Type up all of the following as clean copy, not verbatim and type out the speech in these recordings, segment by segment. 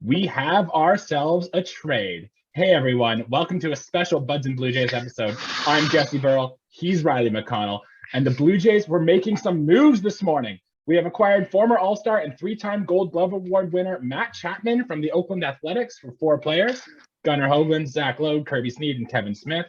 We have ourselves a trade. Hey everyone, welcome to a special Buds and Blue Jays episode. I'm Jesse Burrell, he's Riley McConnell, and the Blue Jays were making some moves this morning. We have acquired former All-Star and three-time Gold Glove Award winner Matt Chapman from the Oakland Athletics for 4 players: Gunnar Hoagland, Zach Lowe, Kirby Snead, and Kevin Smith.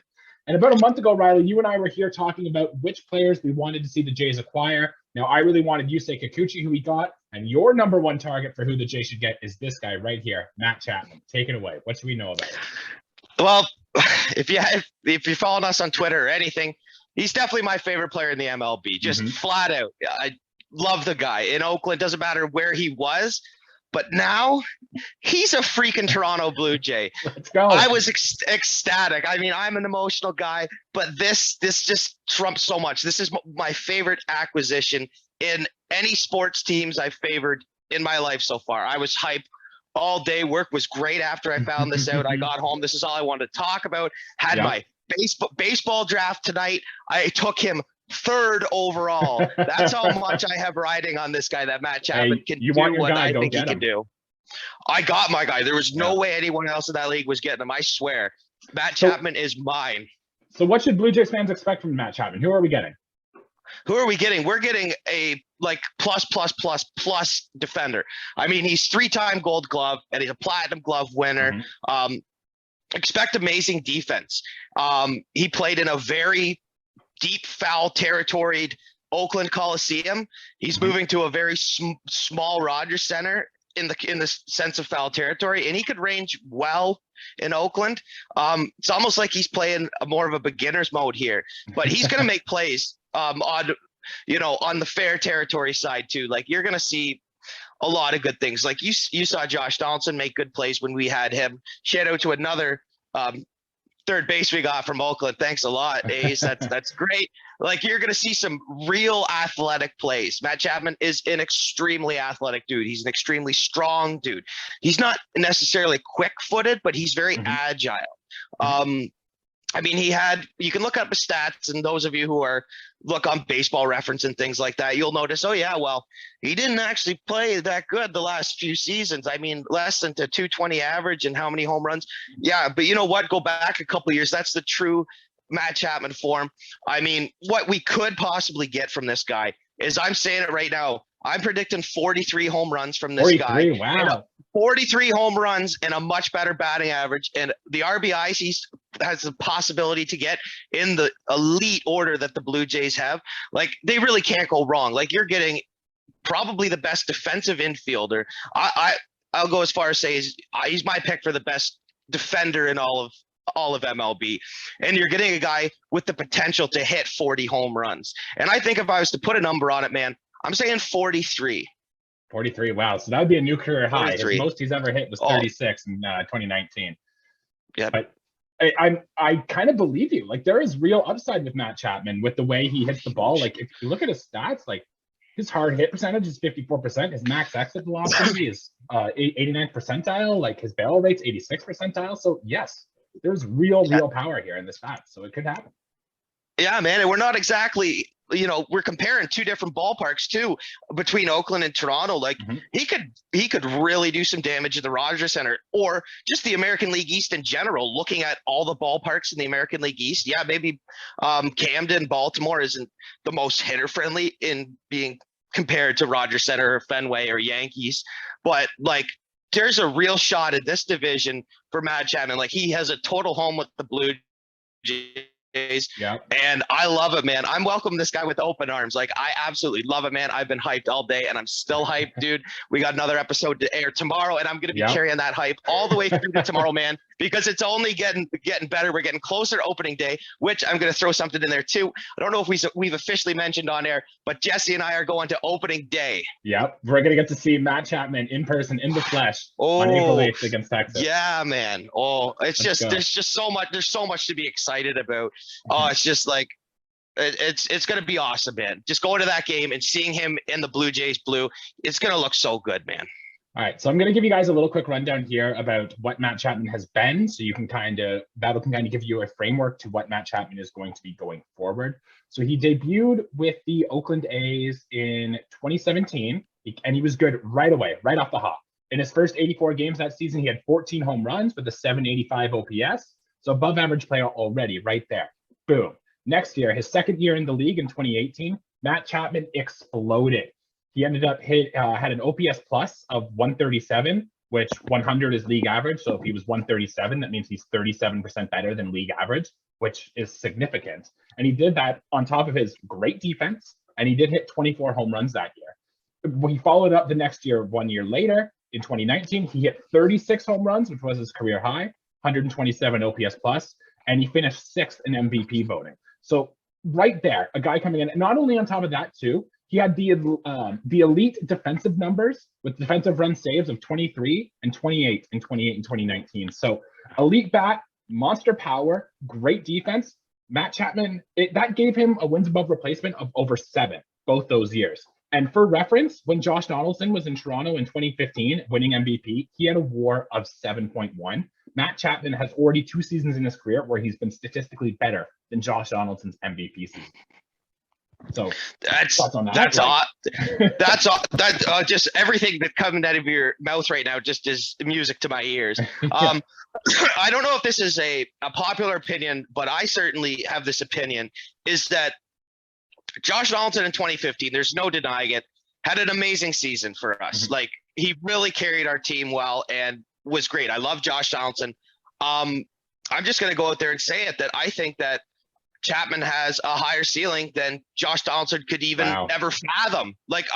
And about a month ago, Riley, you and I were here talking about which players we wanted to see the Jays acquire. Now, I really wanted Yusei Kikuchi, who we got, and your number one target for who the Jays should get is this guy right here, Matt Chapman. Take it away. What should we know about him? Well, if you're following us on Twitter or anything, he's definitely my favorite player in the MLB. Just flat out. I love the guy. In Oakland, doesn't matter where he was, but now he's a freaking Toronto Blue Jay. Let's go. I was ecstatic. I mean, I'm an emotional guy, but this just trumps so much. This is my favorite acquisition in any sports teams I've favored in my life so far. I was hyped all day. Work was great after I found this out. I got home. This is all I wanted to talk about. Had my baseball draft tonight. I took him 3rd overall. That's how much I have riding on this guy, that Matt Chapman can do what I think he can do. I got my guy. There was no way anyone else in that league was getting him. I swear. Matt Chapman is mine. So what should Blue Jays fans expect from Matt Chapman? Who are we getting? We're getting a plus defender. I mean, he's 3-time Gold Glove and he's a Platinum Glove winner. Expect amazing defense. He played in a very deep foul territoried Oakland Coliseum. He's moving to a very small Rogers Center in the sense of foul territory, and he could range well in Oakland. It's almost like he's playing more of a beginner's mode here, but he's going to make plays on the fair territory side too. Like, you're going to see a lot of good things. Like you saw Josh Donaldson make good plays when we had him. Shout out to another third base we got from Oakland. Thanks a lot, Ace. That's great. Like, you're going to see some real athletic plays. Matt Chapman is an extremely athletic dude. He's an extremely strong dude. He's not necessarily quick-footed, but he's very agile. I mean, you can look up his stats, and those of you who look on Baseball Reference and things like that, you'll notice, oh yeah, well, he didn't actually play that good the last few seasons. I mean, less than 220 average and how many home runs. Yeah, but you know what? Go back a couple of years. That's the true Matt Chapman form. I mean, what we could possibly get from this guy is, I'm saying it right now, I'm predicting 43 home runs from this guy. Wow. 43 home runs and a much better batting average, and the RBIs he has the possibility to get in the elite order that the Blue Jays have. Like, they really can't go wrong. Like, you're getting probably the best defensive infielder. I'll go as far as say he's my pick for the best defender in all of MLB. And you're getting a guy with the potential to hit 40 home runs. And I think if I was to put a number on it, man, I'm saying 43. 43. Wow. So that would be a new career high. His most he's ever hit was 36 in 2019. Yeah. But I kind of believe you. Like, there is real upside with Matt Chapman with the way he hits the ball. Like, if you look at his stats, like, his hard hit percentage is 54%. His max exit velocity is 89th percentile. Like, his barrel rate's 86th percentile. So yes, there's real power here in this fact. So it could happen. Yeah, man. And we're not exactly, we're comparing two different ballparks too, between Oakland and Toronto. Like, he could really do some damage at the Rogers Center, or just the American League East in general. Looking at all the ballparks in the American League East, yeah, maybe Camden, Baltimore isn't the most hitter friendly in being compared to Rogers Center or Fenway or Yankees, but like, there's a real shot in this division for Matt Chapman. Like, he has a total home with the Blue Jays. And I love it, man. I'm welcoming this guy with open arms. Like, I absolutely love it, man. I've been hyped all day, and I'm still hyped, dude. We got another episode to air tomorrow, and I'm going to be carrying that hype all the way through to tomorrow, man, because it's only getting better. We're getting closer to opening day, which I'm going to throw something in there too. I don't know if we've officially mentioned on air, but Jesse and I are going to opening day. Yep. We're going to get to see Matt Chapman in person, in the flesh, on April 8th against Texas. Yeah, man. Oh, it's just, there's just so much. There's so much to be excited about. Oh, it's just like, it's going to be awesome, man. Just going to that game and seeing him in the Blue Jays blue, it's going to look so good, man. All right, so I'm going to give you guys a little quick rundown here about what Matt Chapman has been, so you can that'll give you a framework to what Matt Chapman is going to be going forward. So he debuted with the Oakland A's in 2017, and he was good right away, right off the hop. In his first 84 games that season, he had 14 home runs with a 785 OPS. So above average player already right there. Boom. Next year, his second year in the league in 2018, Matt Chapman exploded. He ended up had an OPS plus of 137, which 100 is league average. So if he was 137, that means he's 37% better than league average, which is significant. And he did that on top of his great defense, and he did hit 24 home runs that year. He followed up the next year, 1 year later, in 2019, he hit 36 home runs, which was his career high, 127 OPS plus, and he finished sixth in MVP voting. So right there, a guy coming in, and not only on top of that too, he had the elite defensive numbers with defensive run saves of 23 and 28 in 2019. So elite bat, monster power, great defense. Matt Chapman, that gave him a wins above replacement of over 7 both those years. And for reference, when Josh Donaldson was in Toronto in 2015, winning MVP, he had a WAR of 7.1. Matt Chapman has already 2 seasons in his career where he's been statistically better than Josh Donaldson's MVP season. So that's just everything that's coming out of your mouth right now just is music to my ears. I don't know if this is a popular opinion, but I certainly have this opinion, is that Josh Donaldson in 2015, there's no denying it, had an amazing season for us. Mm-hmm. Like, he really carried our team well and was great. I love Josh Donaldson. I'm just going to go out there and say it, that I think that Chapman has a higher ceiling than Josh Donaldson could even ever fathom. Like,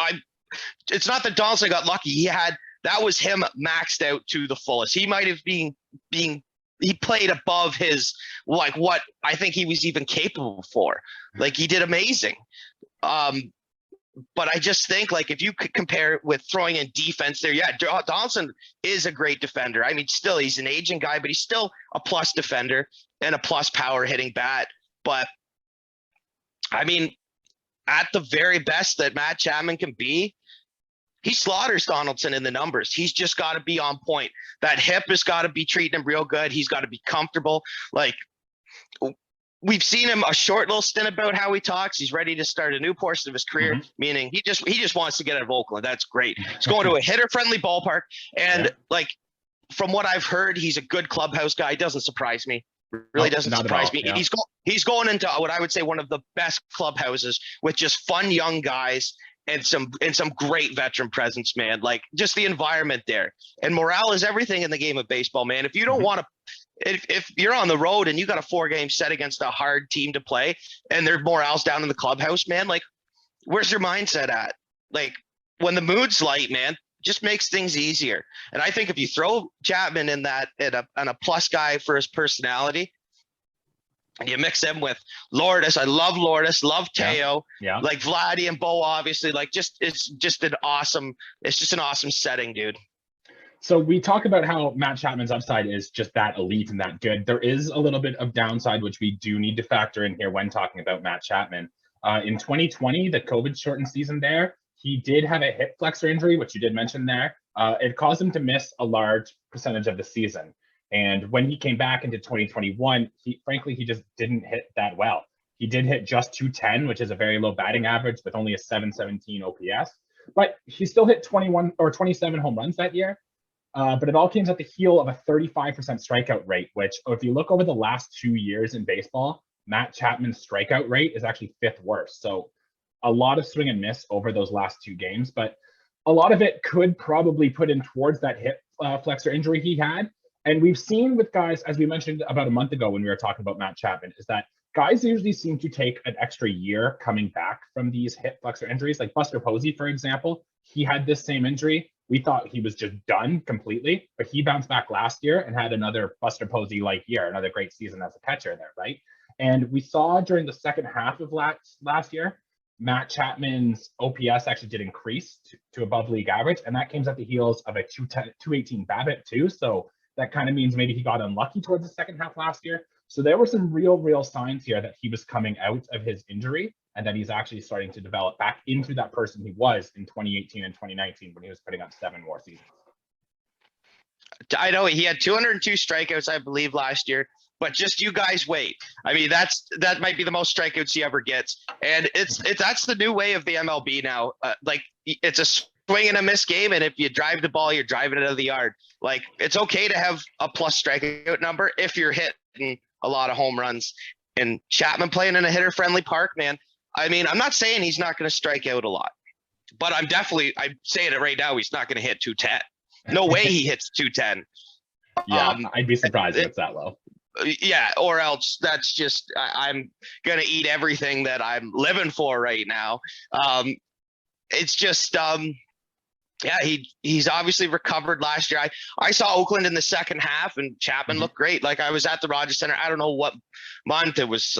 it's not that Donaldson got lucky. That was him maxed out to the fullest. He might have he played above his, like, what I think he was even capable for. Like, he did amazing. But I just think, like, if you could compare it with throwing in defense there, Donaldson is a great defender. I mean, still, he's an aging guy, but he's still a plus defender and a plus power hitting bat. But I mean, at the very best that Matt Chapman can be, he slaughters Donaldson in the numbers. He's just got to be on point. That hip has got to be treating him real good. He's got to be comfortable. Like, we've seen him a short little stint about how he talks. He's ready to start a new portion of his career, meaning he just wants to get out of Oakland. That's great. He's going to a hitter-friendly ballpark. And like, from what I've heard, he's a good clubhouse guy. Doesn't surprise me. Really doesn't surprise me. Yeah. He's going into what I would say one of the best clubhouses with just fun young guys and some great veteran presence, man. Like, just the environment there. And morale is everything in the game of baseball, man. If you don't want to, if you're on the road and you got a 4-game set against a hard team to play and their morale's down in the clubhouse, man, like, where's your mindset at? Like, when the mood's light, man, just makes things easier. And I think if you throw Chapman in that and a plus guy for his personality, and you mix him with Lourdes, I love Lourdes, love Teo, like Vladdy and Bo, obviously, like, it's just an awesome setting, dude. So we talk about how Matt Chapman's upside is just that elite and that good. There is a little bit of downside, which we do need to factor in here when talking about Matt Chapman. In 2020, the COVID shortened season there, he did have a hip flexor injury, which you did mention there. It caused him to miss a large percentage of the season. And when he came back into 2021, he just didn't hit that well. He did hit just 210, which is a very low batting average with only a 717 OPS. But he still hit 21 or 27 home runs that year. But it all came at the heel of a 35% strikeout rate, which, if you look over the last 2 years in baseball, Matt Chapman's strikeout rate is actually 5th worst. So a lot of swing and miss over those last 2 games, but a lot of it could probably put in towards that hip flexor injury he had. And we've seen with guys, as we mentioned about a month ago when we were talking about Matt Chapman, is that guys usually seem to take an extra year coming back from these hip flexor injuries. Like Buster Posey, for example, he had this same injury. We thought he was just done completely, but he bounced back last year and had another Buster Posey-like year, another great season as a catcher there, right? And we saw during the second half of last year, Matt Chapman's OPS actually did increase to above league average, and that came at the heels of a 218 BABIP too. So that kind of means maybe he got unlucky towards the second half last year. So there were some real signs here that he was coming out of his injury and that he's actually starting to develop back into that person he was in 2018 and 2019 when he was putting up 7 more seasons. I know he had 202 strikeouts, I believe, last year, but just you guys wait. I mean, that might be the most strikeouts he ever gets. And that's the new way of the MLB now. Like, it's a swing and a miss game, and if you drive the ball, you're driving it out of the yard. Like, it's okay to have a plus strikeout number if you're hitting a lot of home runs. And Chapman playing in a hitter-friendly park, man. I mean, I'm not saying he's not going to strike out a lot, but I'm saying it right now. He's not going to hit 210. No way he hits 210. Yeah, I'd be surprised if it's that low. Yeah, or else that's just I'm gonna eat everything that I'm living for right now. It's just yeah, he's obviously recovered last year. I saw Oakland in the second half, and Chapman looked great. Like, I was at the Rogers Center. I don't know what month it was.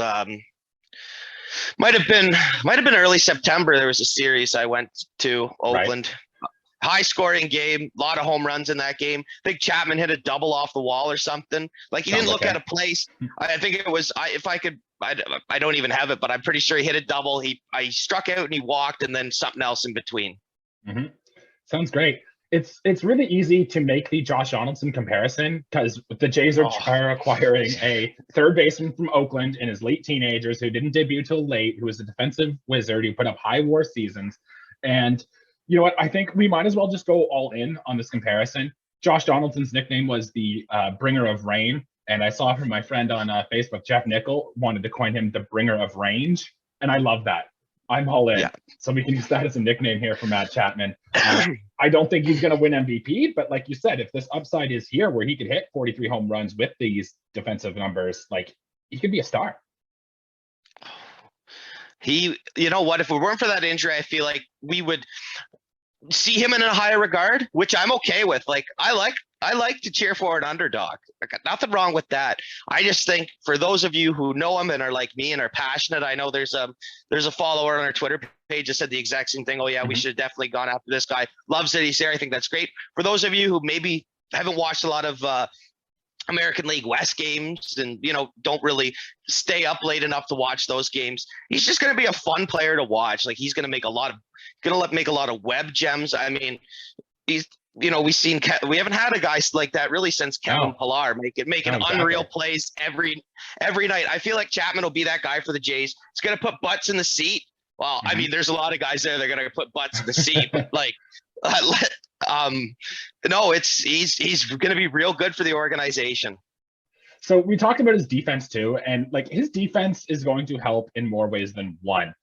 Might have been early September. There was a series I went to Oakland. Right. High scoring game, a lot of home runs in that game. I think Chapman hit a double off the wall or something. Like, he didn't look at a place. I think it was, I don't even have it, but I'm pretty sure he hit a double. I struck out and he walked, and then something else in between. Mm-hmm. Sounds great. It's really easy to make the Josh Donaldson comparison, because the Jays are acquiring a third baseman from Oakland in his late teenagers who didn't debut till late, who was a defensive wizard who put up high WAR seasons. And you know what? I think we might as well just go all in on this comparison. Josh Donaldson's nickname was the bringer of rain. And I saw from my friend on Facebook, Jeff Nickel, wanted to coin him the bringer of range. And I love that. I'm all in. Yeah. So we can use that as a nickname here for Matt Chapman. I don't think he's going to win MVP, but like you said, if this upside is here where he could hit 43 home runs with these defensive numbers, like, he could be a star. You know what? If it weren't for that injury, I feel like we would see him in a higher regard, which I'm okay with. Like, I like to cheer for an underdog. I got nothing wrong with that. I just think, for those of you who know him and are like me and are passionate, I know there's a follower on our Twitter page that said the exact same thing. Oh yeah, we should have definitely gone after this guy. Loves that he's there. I think that's great. For those of you who maybe haven't watched a lot of American League West games and, don't really stay up late enough to watch those games, he's just going to be a fun player to watch. Like, he's going to make a lot of web gems. I mean, we haven't had a guy like that really since Kevin Pillar making unreal plays every night. I feel like Chapman will be that guy for the Jays. He's going to put butts in the seat. Well, I mean, there's a lot of guys there that are going to put butts in the seat, but like, no, he's going to be real good for the organization. So we talked about his defense too, and like, his defense is going to help in more ways than one.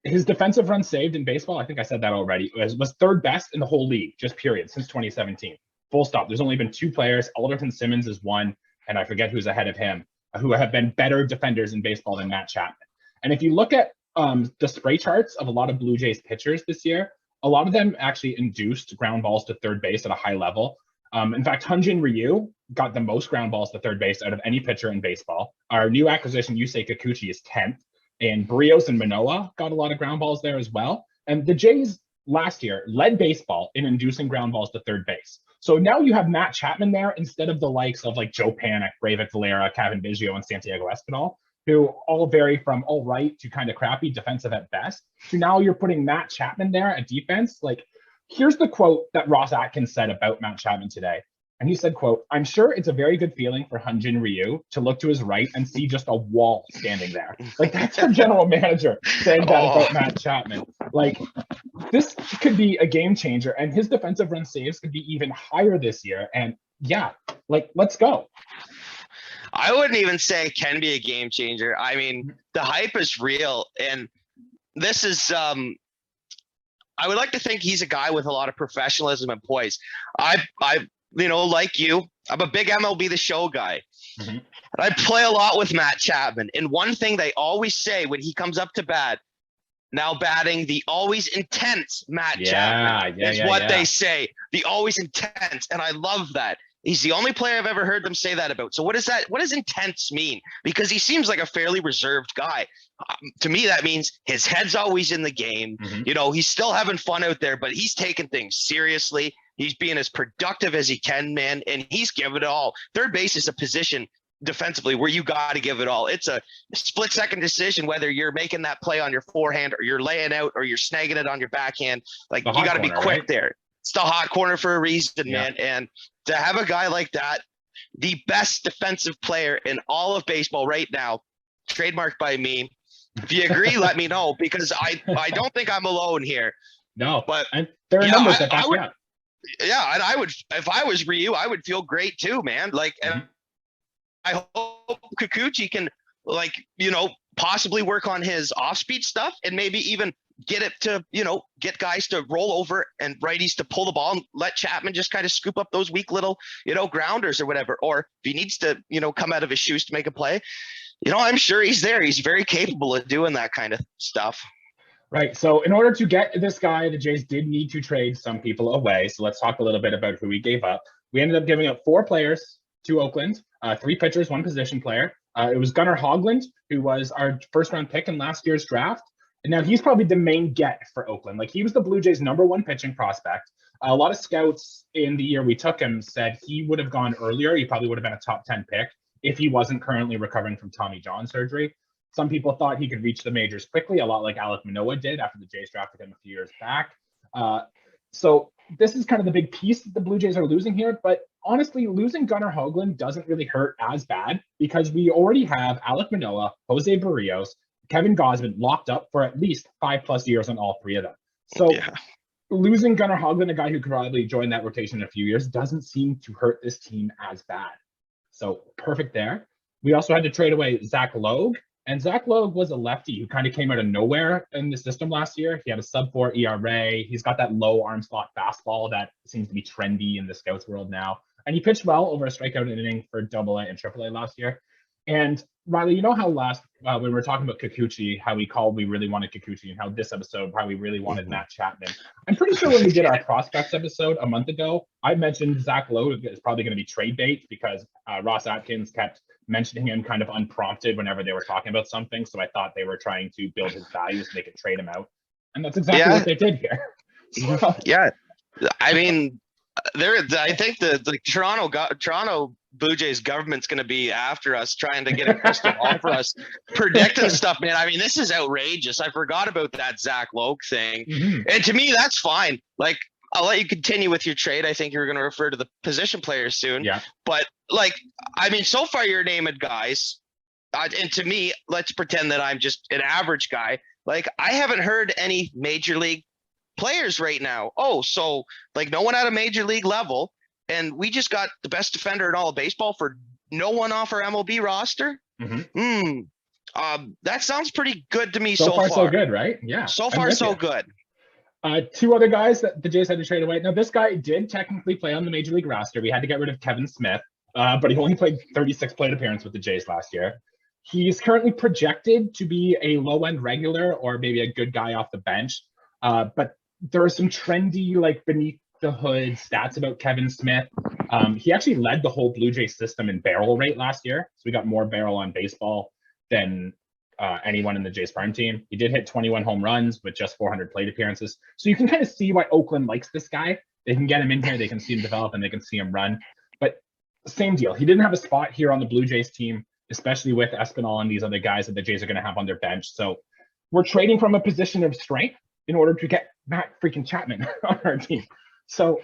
His defensive runs saved in baseball, I think I said that already, was third best in the whole league, just period, since 2017. Full stop. There's only been two players. Alderton Simmons is one, and I forget who's ahead of him, who have been better defenders in baseball than Matt Chapman. And if you look at the spray charts of a lot of Blue Jays pitchers this year, a lot of them actually induced ground balls to third base at a high level. In fact, Hyun-Jin Ryu got the most ground balls to third base out of any pitcher in baseball. Our new acquisition, Yusei Kikuchi, is 10th. And Brios and Manoa got a lot of ground balls there as well. And the Jays last year led baseball in inducing ground balls to third base. So now you have Matt Chapman there instead of the likes of like Joe Panik, Breyvic Valera, Kevin Biggio, and Santiago Espinal, who all vary from all right to kind of crappy, defensive at best. So now you're putting Matt Chapman there at defense. Like, here's the quote that Ross Atkins said about Matt Chapman today. And he said, quote, "I'm sure it's a very good feeling for Hyun-Jin Ryu to look to his right and see just a wall standing there." Like, that's our general manager saying that about Matt Chapman. Like, this could be a game changer, and his defensive run saves could be even higher this year. And yeah, like, let's go. I wouldn't even say it can be a game changer. I mean, the hype is real, and this is I would like to think he's a guy with a lot of professionalism and poise. I like you, I'm a big MLB The Show guy. And I play a lot with Matt Chapman. And one thing they always say when he comes up to bat, now batting, the always intense Matt Chapman is what they say. The always intense. And I love that. He's the only player I've ever heard them say that about. So what does intense mean? Because he seems like a fairly reserved guy. To me, that means his head's always in the game. He's still having fun out there, but he's taking things seriously. He's being as productive as he can, man, and he's giving it all. Third base is a position defensively where you got to give it all. It's a split-second decision whether you're making that play on your forehand or you're laying out or you're snagging it on your backhand. Like, you got to be quick there. It's the hot corner for a reason, man. And to have a guy like that, the best defensive player in all of baseball right now, trademarked by me. If you agree, let me know, because I don't think I'm alone here. No, But and there are yeah, numbers that back I you would. up. Yeah, and I would, if I was Ryu, I would feel great too, man. Like, and I hope Kikuchi can, like, possibly work on his off-speed stuff and maybe even get it to, get guys to roll over and righties to pull the ball and let Chapman just kind of scoop up those weak little, grounders or whatever. Or if he needs to, come out of his shoes to make a play, I'm sure he's there. He's very capable of doing that kind of stuff. Right. So in order to get this guy, the Jays did need to trade some people away. So let's talk a little bit about who we gave up. We ended up giving up 4 players to Oakland, 3 pitchers, 1 position player. It was Gunnar Hoglund, who was our first-round pick in last year's draft. And now he's probably the main get for Oakland. Like, he was the Blue Jays' #1 pitching prospect. A lot of scouts in the year we took him said he would have gone earlier. He probably would have been a top 10 pick if he wasn't currently recovering from Tommy John surgery. Some people thought he could reach the majors quickly, a lot like Alek Manoah did after the Jays drafted him a few years back. So this is kind of the big piece that the Blue Jays are losing here. But honestly, losing Gunnar Hoglund doesn't really hurt as bad because we already have Alek Manoah, Jose Barrios, Kevin Gausman locked up for at least 5+ years on all 3 of them. So losing Gunnar Hoglund, a guy who could probably join that rotation in a few years, doesn't seem to hurt this team as bad. So perfect there. We also had to trade away Zach Logue. And Zach Logue was a lefty who kind of came out of nowhere in the system last year. He had a sub-4 ERA. He's got that low arm slot fastball that seems to be trendy in the scouts world now. And he pitched well over a strikeout inning for AA and AAA last year. And Riley, you know how when we were talking about Kikuchi, how we really wanted Kikuchi, and how this episode probably really wanted Matt Chapman. I'm pretty sure when we did our prospects episode a month ago, I mentioned Zach Logue is probably going to be trade bait because Ross Atkins kept mentioning him kind of unprompted whenever they were talking about something. So I thought they were trying to build his value so they could trade him out. And that's exactly what they did here. So, yeah. I mean, I think the Toronto Blue Jays government's going to be after us, trying to get a crystal ball for us, predicting stuff, man. I mean, this is outrageous. I forgot about that Zach Logue thing. And to me, that's fine. Like, I'll let you continue with your trade. I think you're going to refer to the position players soon. Yeah. But, like, I mean, so far you're naming guys. And to me, let's pretend that I'm just an average guy. Like, I haven't heard any major league players right now. Oh, so, like, no one at a major league level. And we just got the best defender in all of baseball for no one off our MLB roster. That sounds pretty good to me so far. So good, right? Yeah. So far, so good. 2 other guys that the Jays had to trade away. Now, this guy did technically play on the Major League roster. We had to get rid of Kevin Smith, but he only played 36 plate appearances with the Jays last year. He's currently projected to be a low-end regular or maybe a good guy off the bench. But there are some trendy, like, beneath the hood stats about Kevin Smith. He actually led the whole Blue Jay system in barrel rate last year. So we got more barrel on baseball than anyone in the Jays farm team. He did hit 21 home runs with just 400 plate appearances. So you can kind of see why Oakland likes this guy. They can get him in here, they can see him develop, and they can see him run. But same deal. He didn't have a spot here on the Blue Jays team, especially with Espinal and these other guys that the Jays are going to have on their bench. So we're trading from a position of strength in order to get Matt freaking Chapman on our team. So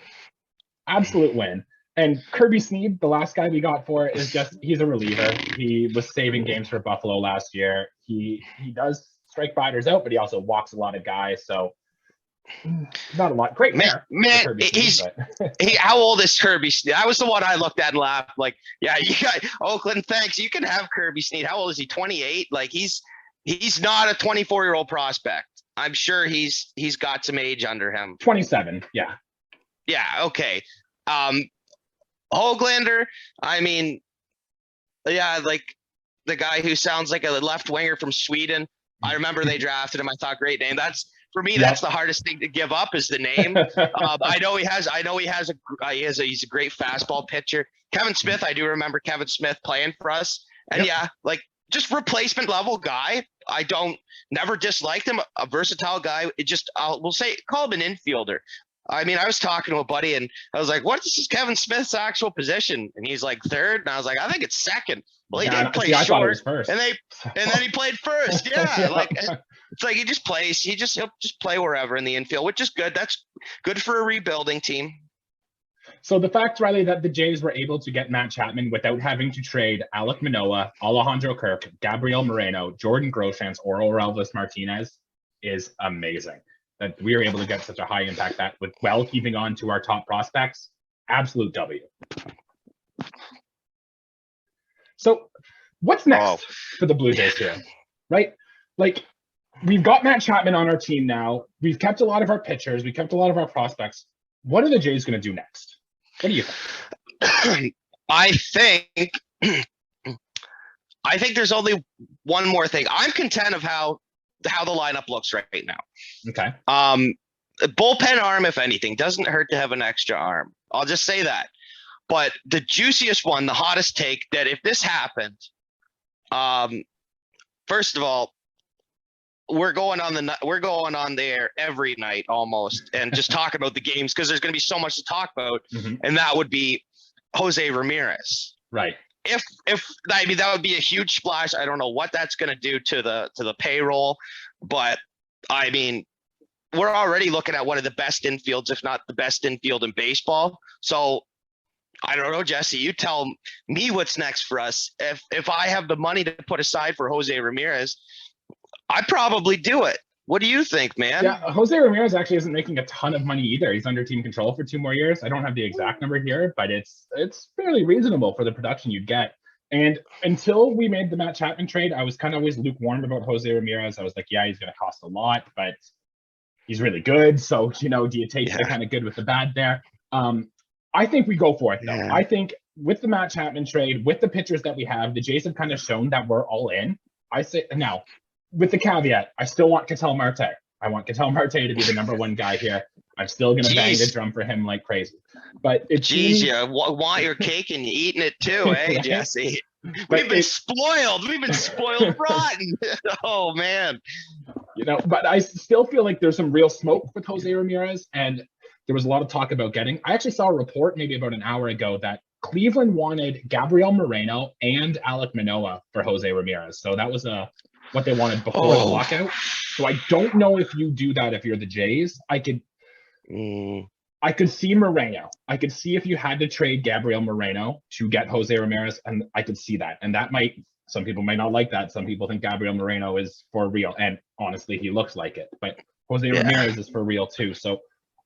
absolute win. And Kirby Snead, the last guy we got for it, he's a reliever. He was saving games for Buffalo last year. He does strike batters out, but he also walks a lot of guys. So not a lot. Great man. How old is Kirby Snead? That was the one I looked at and laughed. Like, yeah, you got Oakland. Thanks. You can have Kirby Snead. How old is he? 28. Like, he's not a 24-year-old prospect. I'm sure he's got some age under him. 27. Yeah. Yeah. Okay. Hoglander, I mean, yeah, like the guy who sounds like a left winger from Sweden. I remember they drafted him. I thought, great name. That's for me. That's the hardest thing to give up is the name. I know he's a great fastball pitcher. Kevin Smith, I do remember Kevin Smith playing for us. And yeah, like just replacement level guy. I never disliked him. A versatile guy. We'll say call him an infielder. I mean, I was talking to a buddy and I was like, what is Kevin Smith's actual position? And he's like third. And I was like, I think it's second. Well, he did play short. First. And then he played first. Yeah. Like it's like he just plays. He'll just play wherever in the infield, which is good. That's good for a rebuilding team. So the fact, Riley, that the Jays were able to get Matt Chapman without having to trade Alek Manoah, Alejandro Kirk, Gabriel Moreno, Jordan Groshans, or Elvis Martinez is amazing. that we were able to get such a high impact that with well keeping on to our top prospects. Absolute W. So what's next for the Blue Jays here, right? Like, we've got Matt Chapman on our team now. We've kept a lot of our pitchers. We kept a lot of our prospects. What are the Jays going to do next? What do you think? I think there's only one more thing. I'm content of how the lineup looks right now. Okay. Bullpen arm, if anything, doesn't hurt to have an extra arm. I'll just say that. But the juiciest one, the hottest take, that if this happened, first of all, we're going on there every night almost, and just talk about the games, because there's going to be so much to talk about, and that would be Jose Ramirez. Right. If I mean, that would be a huge splash. I don't know what that's going to do to the payroll, but I mean, we're already looking at one of the best infields, if not the best infield in baseball. So I don't know, Jesse, you tell me what's next for us. If I have the money to put aside for Jose Ramirez, I'd probably do it. What do you think, man? Yeah, Jose Ramirez actually isn't making a ton of money either. He's under team control for 2 more years. I don't have the exact number here, but it's fairly reasonable for the production you get. And until we made the Matt Chapman trade, I was kind of always lukewarm about Jose Ramirez. I was like, yeah, he's going to cost a lot, but he's really good. So, do you take the kind of good with the bad there? I think we go for it, though. I think with the Matt Chapman trade, with the pitchers that we have, the Jays have kind of shown that we're all in. I say now, with the caveat, I still want Ketel Marte. I want Ketel Marte to be the number 1 guy here. I'm still going to bang the drum for him like crazy. But it seems... you want your cake and you're eating it too, eh, right? Jesse? We've been spoiled. We've been spoiled rotten. Oh, man. But I still feel like there's some real smoke with Jose Ramirez, and there was a lot of talk about getting... I actually saw a report maybe about an hour ago that Cleveland wanted Gabriel Moreno and Alek Manoah for Jose Ramirez. So that was what they wanted before the lockout. So I don't know if you do that if you're the Jays. I could see Moreno. I could see if you had to trade Gabriel Moreno to get Jose Ramirez, and I could see that. And that some people might not like that. Some people think Gabriel Moreno is for real. And honestly, he looks like it. But Jose Ramirez is for real too. So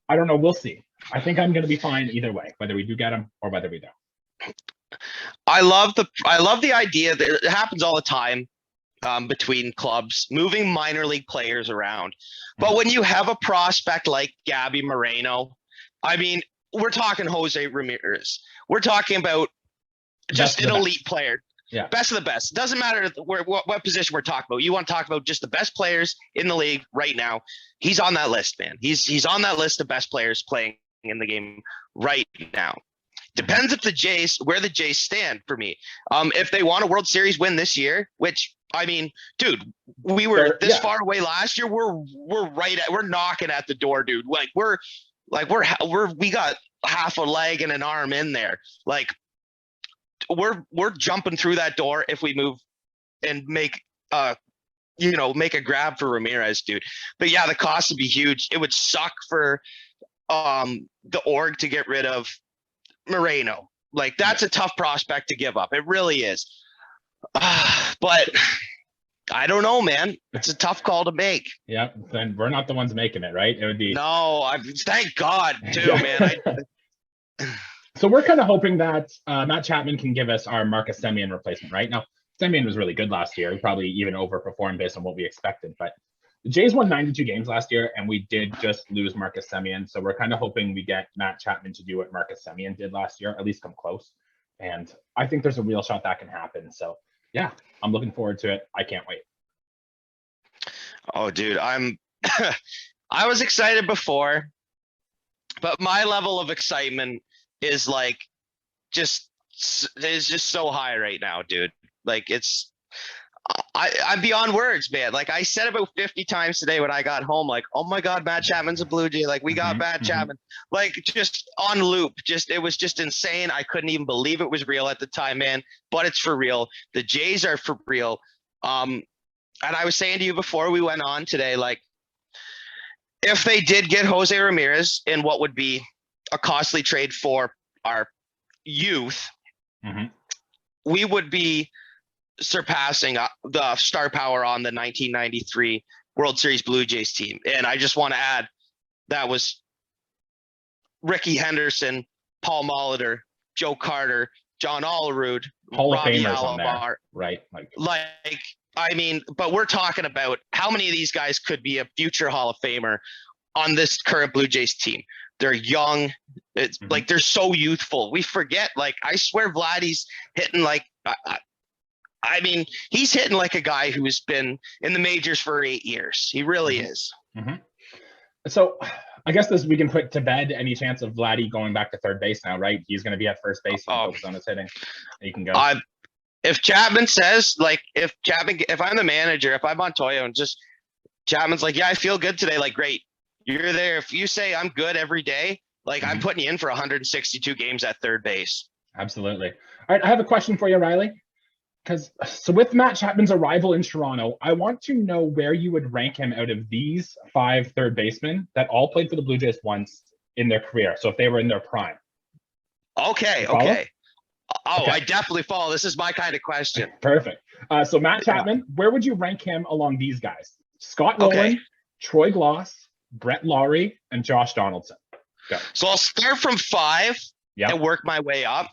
I don't know. We'll see. I think I'm going to be fine either way, whether we do get him or whether we don't. I love the idea that it happens all the time. Between clubs, moving minor league players around. But when you have a prospect like Gabby Moreno, I mean, we're talking Jose Ramirez. We're talking about just an elite player. Yeah. Best of the best. Doesn't matter what position we're talking about. You want to talk about just the best players in the league right now. He's on that list, man. He's on that list of best players playing in the game right now. Depends where the Jays stand for me. If they want a World Series win this year, which, I mean, dude, we were this far away last year. We're knocking at the door, dude. We got half a leg and an arm in there. Like, we're jumping through that door if we move and make a grab for Ramirez, dude. But yeah, the cost would be huge. It would suck for the org to get rid of Moreno. Like, that's a tough prospect to give up. It really is. But I don't know, man. It's a tough call to make. Yeah, then we're not the ones making it, right? It would be thank God too, man. So we're kind of hoping that Matt Chapman can give us our Marcus Semien replacement, right? Now, Semien was really good last year. He probably even overperformed based on what we expected. But the Jays won 92 games last year, and we did just lose Marcus Semien. So we're kind of hoping we get Matt Chapman to do what Marcus Semien did last year, at least come close. And I think there's a real shot that can happen. So yeah, I'm looking forward to it. I can't wait. Oh, dude, I was excited before, but my level of excitement is just so high right now, dude. Like, I'm beyond words, man. Like, I said about 50 times today when I got home, like, oh my God, Matt Chapman's a Blue Jay. Like, we got Matt Chapman, like, just on loop. It was just insane. I couldn't even believe it was real at the time, man, but it's for real. The Jays are for real. And I was saying to you before we went on today, like, if they did get Jose Ramirez in what would be a costly trade for our youth, we would be surpassing the star power on the 1993 World Series Blue Jays team. And I just want to add that was Ricky Henderson, Paul Molitor, Joe Carter, John Olerud, Hall of Robbie Famers on there, Alomar. right? I mean, but we're talking about how many of these guys could be a future Hall of Famer on this current Blue Jays team. They're young. It's like they're so youthful. We forget. Like I swear, Vladdy's hitting like. I mean, he's hitting like a guy who's been in the majors for 8 years. He really is. So I guess we can put to bed any chance of Vladdy going back to third base now, right? He's going to be at first base. He can focus on his hitting. He can go. If Chapman says, like, if I'm the manager, if I'm Montoya and just Chapman's like, yeah, I feel good today. Like, great. You're there. If you say I'm good every day, like I'm putting you in for 162 games at third base. Absolutely. All right. I have a question for you, Riley. So with Matt Chapman's arrival in Toronto, I want to know where you would rank him out of these 5 third basemen that all played for the Blue Jays once in their career. So if they were in their prime. Okay. I definitely follow. This is my kind of question. Perfect. So Matt Chapman, where would you rank him along these guys? Scott Rowland, Troy Glaus, Brett Lawrie, and Josh Donaldson. Go. So I'll start from 5 and work my way up.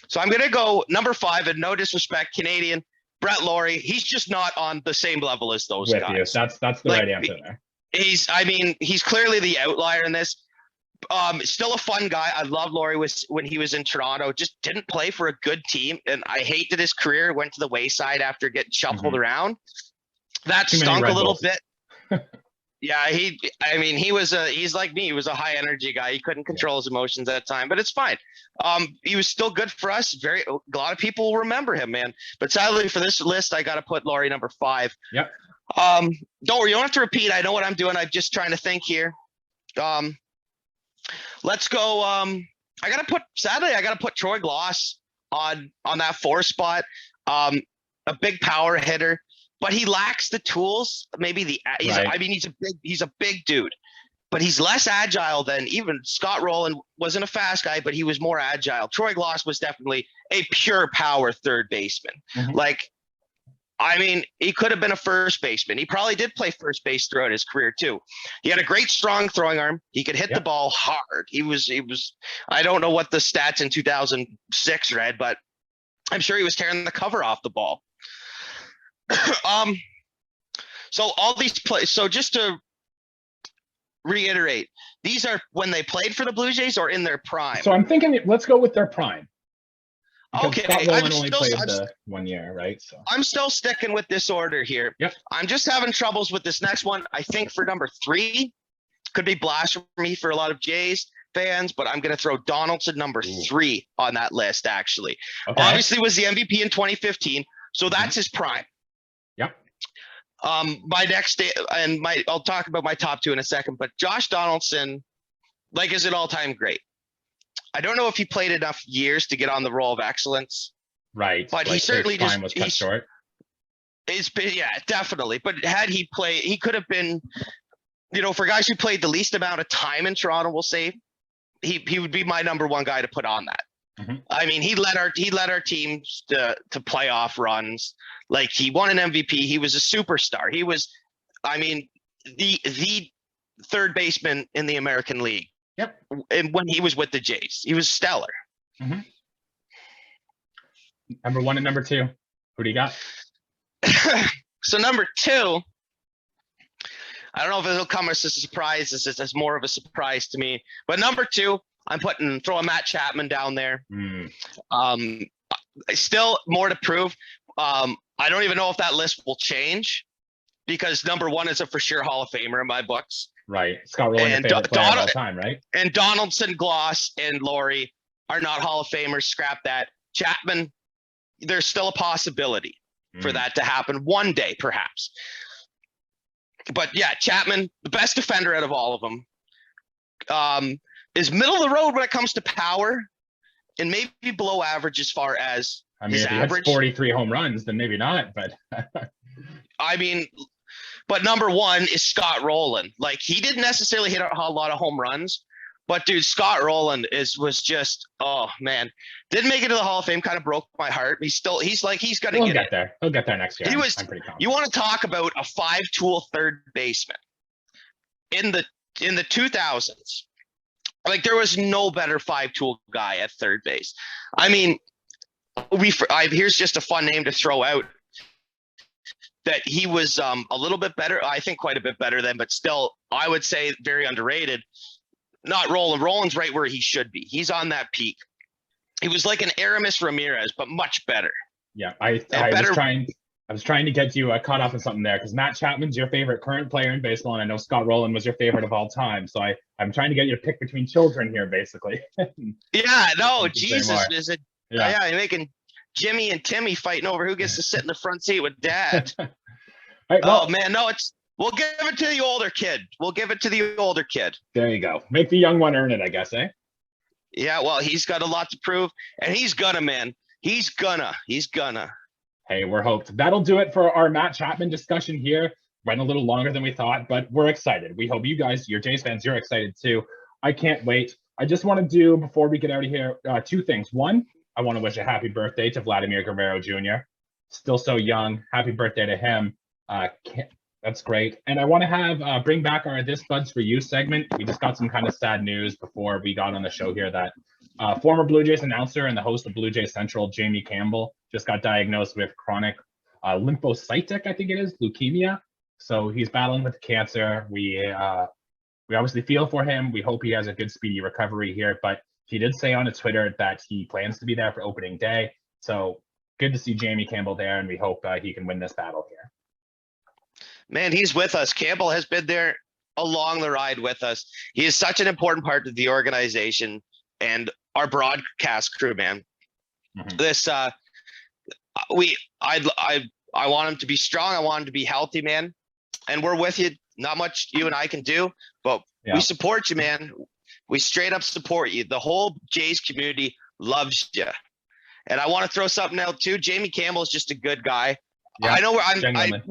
So I'm going to go number 5, and no disrespect, Canadian, Brett Lawrie. He's just not on the same level as those guys. That's the right answer there. He's clearly the outlier in this. Still a fun guy. I love Lawrie when he was in Toronto, just didn't play for a good team. And I hate that his career went to the wayside after getting shuffled around. That stunk a little bit. Yeah, he's like me. He was a high energy guy. He couldn't control his emotions at the time, but it's fine. He was still good for us. A lot of people will remember him, man. But sadly for this list, I got to put Lawrie number 5. Yep. Don't worry, you don't have to repeat. I know what I'm doing. I'm just trying to think here. Let's go. I got to put Troy Glaus on that 4 spot. A big power hitter. But he lacks the tools. He's a big dude, but he's less agile than even Scott Rowland. Wasn't a fast guy, but he was more agile. Troy Glaus was definitely a pure power third baseman. He could have been a first baseman. He probably did play first base throughout his career too. He had a great strong throwing arm. He could hit the ball hard. He was. I don't know what the stats in 2006 read, but I'm sure he was tearing the cover off the ball. So all these plays. So just to reiterate, these are when they played for the Blue Jays or in their prime. So I'm thinking, let's go with their prime. Okay, Scott Rowland only played the 1 year, right? So I'm still sticking with this order here. Yep. I'm just having troubles with this next one. I think for number 3 could be blasphemy for a lot of Jays fans, but I'm going to throw Donaldson number 3 on that list. Actually, obviously was the MVP in 2015, so that's his prime. Yep. My next day, and I'll talk about my top 2 in a second, but Josh Donaldson, is an all-time great. I don't know if he played enough years to get on the roll of excellence. Right. But he certainly was cut short. Definitely. But had he played, he could have been, for guys who played the least amount of time in Toronto, we'll say, he would be my number 1 guy to put on that. I mean, he led our teams to playoff runs. Like, he won an MVP. He was a superstar. He was, the third baseman in the American League. Yep. And when he was with the Jays, he was stellar. Number 1 and number 2. Who do you got? So number 2, I don't know if it'll come as a surprise. It's more of a surprise to me. But number 2, I'm throwing Matt Chapman down there. Still more to prove. I don't even know if that list will change because number 1 is a for sure Hall of Famer in my books. Right. Scott Rowland, your favorite player of all time, right? And Donaldson, Glaus, and Lawrie are not Hall of Famers. Scrap that. Chapman, there's still a possibility for that to happen one day, perhaps. But yeah, Chapman, the best defender out of all of them, is middle of the road when it comes to power, and maybe below average as far as his if he average. hits 43 home runs, then maybe not. But but number 1 is Scott Rowland. Like, he didn't necessarily hit a lot of home runs, But dude, Scott Rowland was just, oh man, didn't make it to the Hall of Fame. Kind of broke my heart. He's gonna We'll get get it. there. He'll get there next year. He was. I'm pretty confident. You want to talk about a 5-tool third baseman in the 2000s? Like there was no better 5-tool guy at third base. I mean, here's just a fun name to throw out. That he was a little bit better. I think quite a bit better than, but still, I would say very underrated. Not Roland. Roland's right where he should be. He's on that peak. He was like an Aramis Ramirez, but much better. Yeah, I was trying to get you caught up in something there because Matt Chapman's your favorite current player in baseball, and I know Scott Rowland was your favorite of all time. So I'm trying to get you to pick between children here, basically. Yeah, no, Jesus, is it? Yeah, you're making Jimmy and Timmy fighting over who gets to sit in the front seat with Dad. Right, well, oh man, no, we'll give it to the older kid. There you go. Make the young one earn it, I guess, eh? Yeah, well, he's got a lot to prove, and he's gonna, man. He's gonna. Hey, we're hoped. That'll do it for our Matt Chapman discussion here. Went a little longer than we thought, but we're excited. We hope you guys, your Jays fans, you're excited too. I can't wait. I just want to do, before we get out of here, 2 things. One, I want to wish a happy birthday to Vladimir Guerrero Jr. Still so young. Happy birthday to him. That's great. And I want to have bring back our This Buds for You segment. We just got some kind of sad news before we got on the show here that former Blue Jays announcer and the host of Blue Jays Central, Jamie Campbell, just got diagnosed with chronic lymphocytic, I think it is, leukemia. So he's battling with cancer. We obviously feel for him. We hope he has a good, speedy recovery here. But he did say on his Twitter that he plans to be there for opening day. So good to see Jamie Campbell there, and we hope he can win this battle here. Man, he's with us. Campbell has been there along the ride with us. He is such an important part of the organization and our broadcast crew, man. Mm-hmm. This I want him to be strong. I want him to be healthy, man. And we're with you. Not much you and I can do, but we support you, man. We straight up support you. The whole Jays community loves you. And I want to throw something out too. Jamie Campbell is just a good guy. Yeah, I know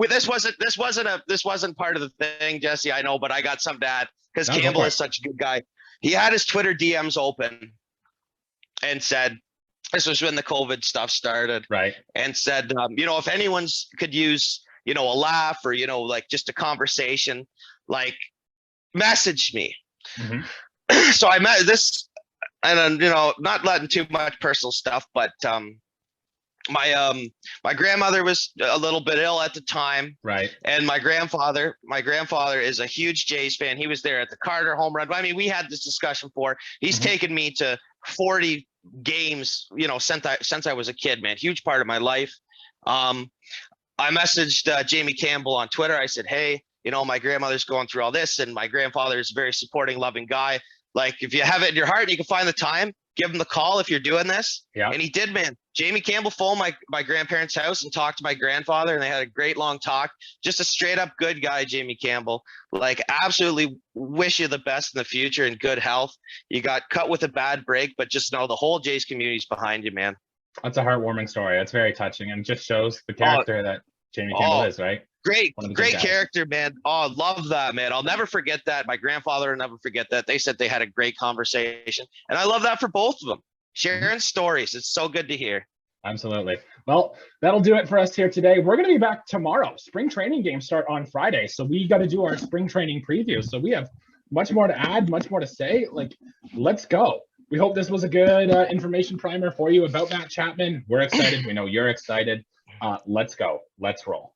this wasn't part of the thing, Jesse. I know, but I got something to add because Campbell is such a good guy. He had his Twitter DMs open and said, this was when the COVID stuff started, right? And said, if anyone's could use, a laugh or, like just a conversation, like message me. Mm-hmm. So I met this, and not letting too much personal stuff, but my grandmother was a little bit ill at the time, right? And my grandfather is a huge Jays fan. He was there at the Carter home run. I mean, we had this discussion before. He's mm-hmm. taken me to 40 games, since I was a kid, man. Huge part of my life. I messaged Jamie Campbell on Twitter. I said, hey, my grandmother's going through all this, and my grandfather is a very supporting, loving guy. Like, if you have it in your heart and you can find the time, give him the call if you're doing this. Yeah. And he did, man. Jamie Campbell phoned my grandparents' house and talked to my grandfather, and they had a great long talk. Just a straight up good guy, Jamie Campbell. Like, absolutely wish you the best in the future and good health. You got cut with a bad break, but just know the whole Jays community's behind you, man. That's a heartwarming story. That's very touching, and just shows the character that Jamie Campbell is, right? Great character, man. Oh, love that, man. I'll never forget that. My grandfather will never forget that. They said they had a great conversation, and I love that for both of them. Sharing mm-hmm. stories. It's so good to hear. Absolutely. Well, that'll do it for us here today. We're going to be back tomorrow. Spring training games start on Friday, so we got to do our spring training preview. So we have much more to add, much more to say. Like, let's go. We hope this was a good information primer for you about Matt Chapman. We're excited. We know you're excited. Let's go. Let's roll.